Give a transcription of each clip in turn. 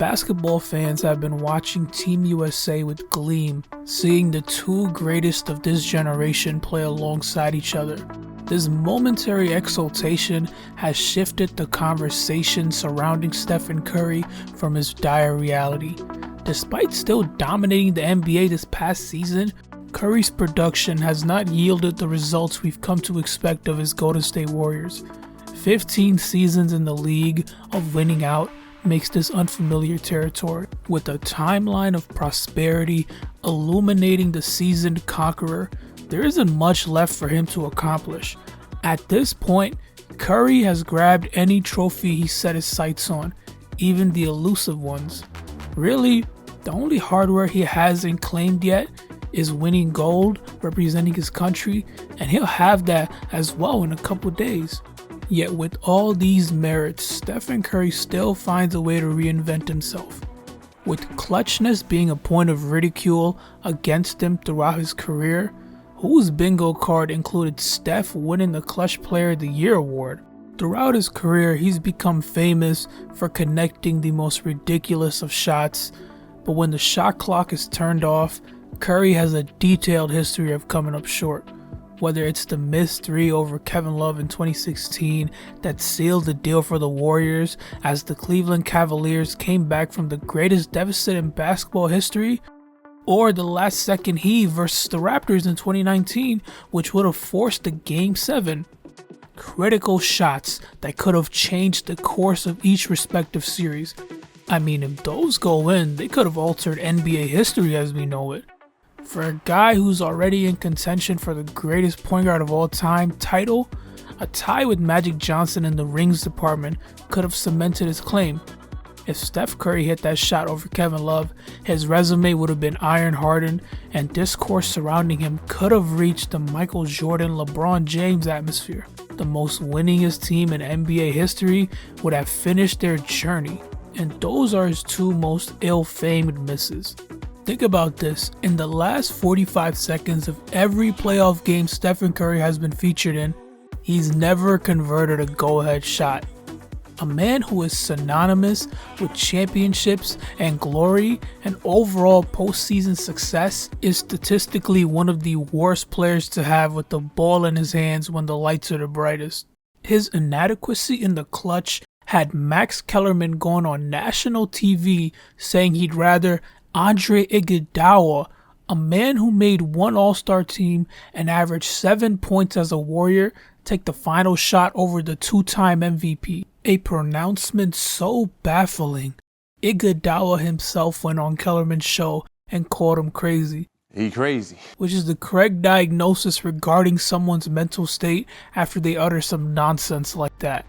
Basketball fans have been watching Team USA with gleam, seeing the two greatest of this generation play alongside each other. This momentary exaltation has shifted the conversation surrounding Stephen Curry from his dire reality. Despite still dominating the NBA this past season, Curry's production has not yielded the results we've come to expect of his Golden State Warriors. 15 seasons in the league of winning out makes this unfamiliar territory, with a timeline of prosperity illuminating the seasoned conqueror. There isn't much left for him to accomplish. At this point, Curry has grabbed any trophy he set his sights on, even the elusive ones. Really, the only hardware he hasn't claimed yet is winning gold representing his country, and he'll have that as well in a couple days. Yet with all these merits, Stephen Curry still finds a way to reinvent himself. With clutchness being a point of ridicule against him throughout his career, whose bingo card included Steph winning the Clutch Player of the Year award. Throughout his career, he's become famous for connecting the most ridiculous of shots, but when the shot clock is turned off, Curry has a detailed history of coming up short. Whether it's the missed 3 over Kevin Love in 2016 that sealed the deal for the Warriors as the Cleveland Cavaliers came back from the greatest deficit in basketball history, or the last second heave versus the Raptors in 2019, which would have forced a Game 7. Critical shots that could have changed the course of each respective series. I mean, if those go in, they could have altered NBA history as we know it. For a guy who's already in contention for the greatest point guard of all time title, a tie with Magic Johnson in the rings department could have cemented his claim. If Steph Curry hit that shot over Kevin Love, his resume would have been iron hardened, and discourse surrounding him could have reached the Michael Jordan, LeBron James atmosphere. The most winningest team in NBA history would have finished their journey, and those are his two most ill-famed misses. Think about this, in the last 45 seconds of every playoff game Stephen Curry has been featured in, he's never converted a go-ahead shot. A man who is synonymous with championships and glory and overall postseason success is statistically one of the worst players to have with the ball in his hands when the lights are the brightest. His inadequacy in the clutch had Max Kellerman going on national TV saying he'd rather Andre Iguodala, a man who made one All-Star team and averaged 7 points as a Warrior, take the final shot over the two-time MVP. A pronouncement so baffling, Iguodala himself went on Kellerman's show and called him crazy. He crazy. Which is the correct diagnosis regarding someone's mental state after they utter some nonsense like that.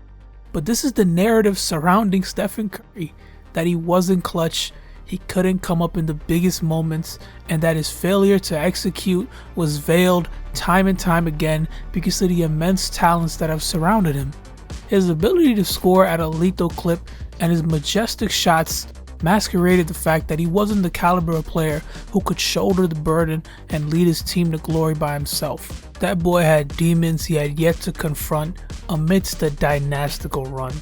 But this is the narrative surrounding Stephen Curry, that he wasn't clutch, he couldn't come up in the biggest moments, and that his failure to execute was veiled time and time again because of the immense talents that have surrounded him. His ability to score at a lethal clip and his majestic shots masqueraded the fact that he wasn't the caliber of player who could shoulder the burden and lead his team to glory by himself. That boy had demons he had yet to confront amidst the dynastical run.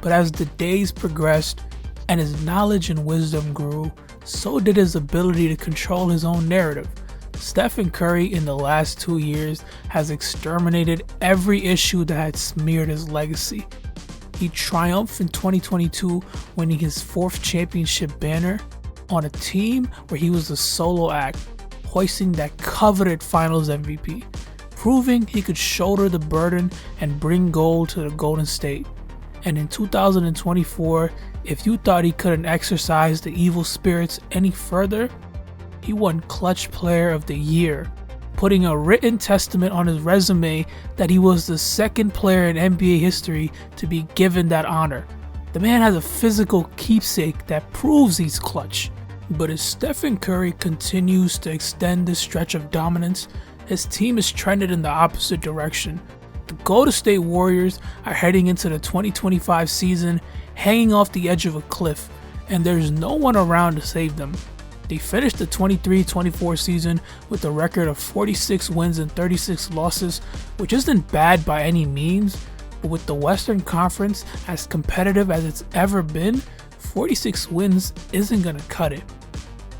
But as the days progressed and his knowledge and wisdom grew, so did his ability to control his own narrative. Stephen Curry in the last 2 years has exterminated every issue that had smeared his legacy. He triumphed in 2022, winning his 4th championship banner on a team where he was a solo act, hoisting that coveted Finals MVP, proving he could shoulder the burden and bring gold to the Golden State. And in 2024, if you thought he couldn't exercise the evil spirits any further, he won Clutch Player of the Year, putting a written testament on his resume that he was the second player in NBA history to be given that honor. The man has a physical keepsake that proves he's clutch. But as Stephen Curry continues to extend this stretch of dominance, his team is trended in the opposite direction. The Golden State Warriors are heading into the 2025 season hanging off the edge of a cliff, and there's no one around to save them. They finished the 23-24 season with a record of 46 wins and 36 losses, which isn't bad by any means, but with the Western Conference as competitive as it's ever been, 46 wins isn't gonna cut it.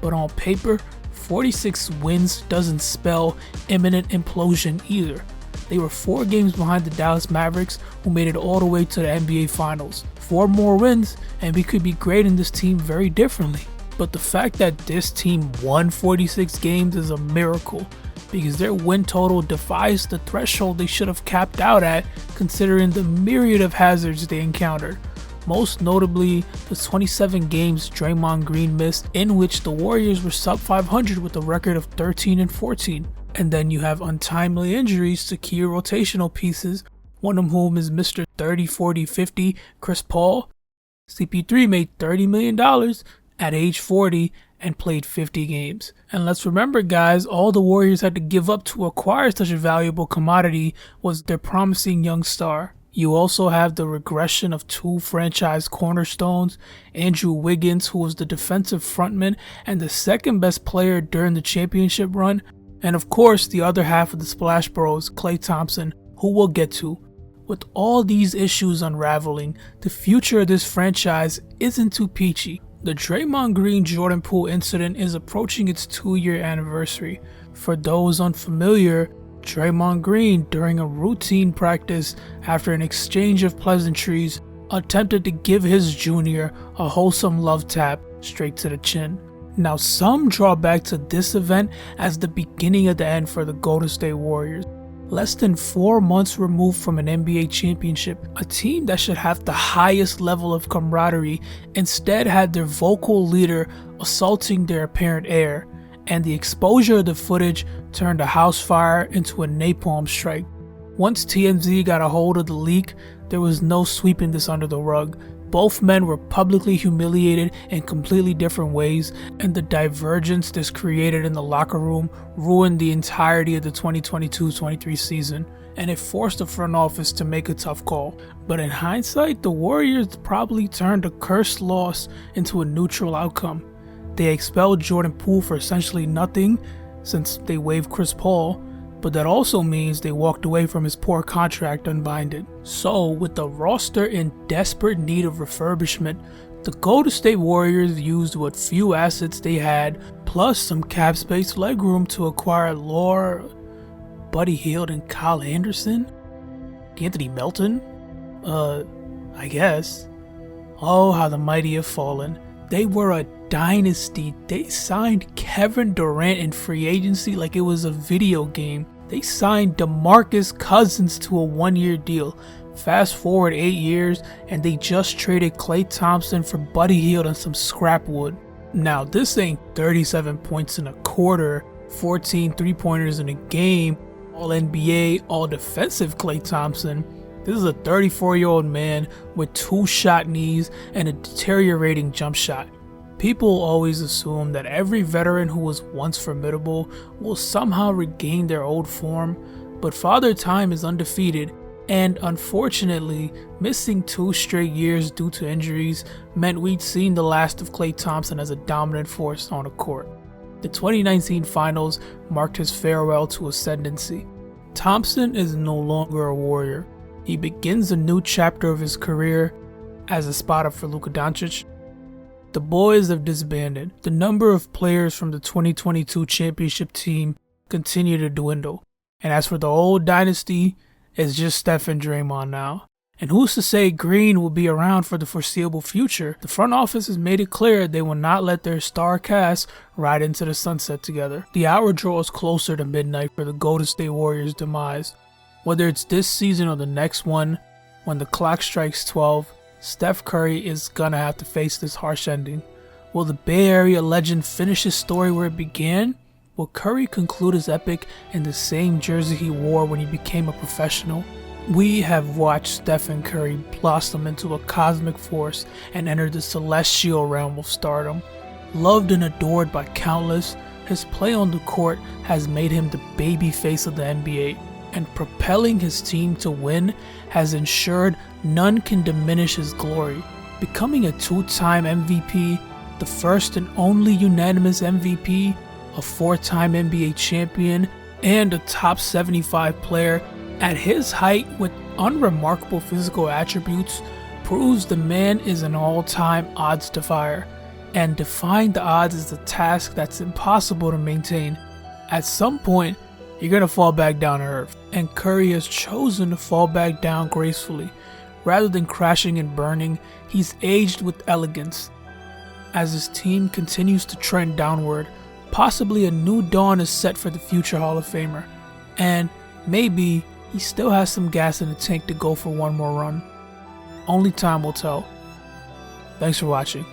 But on paper, 46 wins doesn't spell imminent implosion either. They were 4 games behind the Dallas Mavericks, who made it all the way to the NBA Finals. 4 more wins, and we could be grading this team very differently. But the fact that this team won 46 games is a miracle, because their win total defies the threshold they should have capped out at, considering the myriad of hazards they encountered. Most notably, the 27 games Draymond Green missed, in which the Warriors were sub 500 with a record of 13-14. And then you have untimely injuries to key rotational pieces, one of whom is Mr. 30, 40, 50, Chris Paul. CP3 made $30 million at age 40 and played 50 games. And let's remember, guys, all the Warriors had to give up to acquire such a valuable commodity was their promising young star. You also have the regression of 2 franchise cornerstones, Andrew Wiggins, who was the defensive frontman and the second best player during the championship run, and of course the other half of the Splash Bros, Klay Thompson, who we'll get to. With all these issues unraveling, the future of this franchise isn't too peachy. The Draymond Green Jordan Poole incident is approaching its 2-year anniversary. For those unfamiliar, Draymond Green, during a routine practice after an exchange of pleasantries, attempted to give his junior a wholesome love tap straight to the chin. Now, some draw back to this event as the beginning of the end for the Golden State Warriors. Less than 4 months removed from an NBA championship, a team that should have the highest level of camaraderie instead had their vocal leader assaulting their apparent heir, and the exposure of the footage turned a house fire into a napalm strike. Once TMZ got a hold of the leak, there was no sweeping this under the rug. Both men were publicly humiliated in completely different ways, and the divergence this created in the locker room ruined the entirety of the 2022-23 season, and it forced the front office to make a tough call. But in hindsight, the Warriors probably turned a cursed loss into a neutral outcome. They expelled Jordan Poole for essentially nothing since they waived Chris Paul, but that also means they walked away from his poor contract unbinded. So, with the roster in desperate need of refurbishment, the Golden State Warriors used what few assets they had, plus some cap space legroom to acquire Buddy Hield and Kyle Anderson? Anthony Melton? I guess. Oh, how the mighty have fallen. They were a dynasty. They signed Kevin Durant in free agency like it was a video game. They signed DeMarcus Cousins to a 1-year deal. Fast forward 8 years and they just traded Klay Thompson for Buddy Hield and some scrap wood. Now this ain't 37 points in a quarter, 14 3-pointers in a game, all NBA, all defensive Klay Thompson. This is a 34-year-old man with 2 shot knees and a deteriorating jump shot. People always assume that every veteran who was once formidable will somehow regain their old form, but Father Time is undefeated, and unfortunately, missing 2 straight years due to injuries meant we'd seen the last of Klay Thompson as a dominant force on a court. The 2019 finals marked his farewell to ascendancy. Thompson is no longer a Warrior. He begins a new chapter of his career as a spotter for Luka Doncic. The boys have disbanded. The number of players from the 2022 championship team continue to dwindle. And as for the old dynasty, it's just Steph and Draymond now. And who's to say Green will be around for the foreseeable future? The front office has made it clear they will not let their star cast ride into the sunset together. The hour draws closer to midnight for the Golden State Warriors' demise. Whether it's this season or the next one, when the clock strikes 12, Steph Curry is gonna have to face this harsh ending. Will the Bay Area legend finish his story where it began? Will Curry conclude his epic in the same jersey he wore when he became a professional? We have watched Stephen Curry blossom into a cosmic force and enter the celestial realm of stardom. Loved and adored by countless, his play on the court has made him the baby face of the NBA, and propelling his team to win has ensured none can diminish his glory. Becoming a 2-time MVP, the first and only unanimous MVP, a 4-time NBA champion, and a top 75 player at his height with unremarkable physical attributes, proves the man is an all-time odds defier, and defying the odds is a task that's impossible to maintain. At some point, you're gonna fall back down to earth, and Curry has chosen to fall back down gracefully. Rather than crashing and burning, he's aged with elegance. As his team continues to trend downward, possibly a new dawn is set for the future Hall of Famer, and maybe he still has some gas in the tank to go for one more run. Only time will tell. Thanks for watching.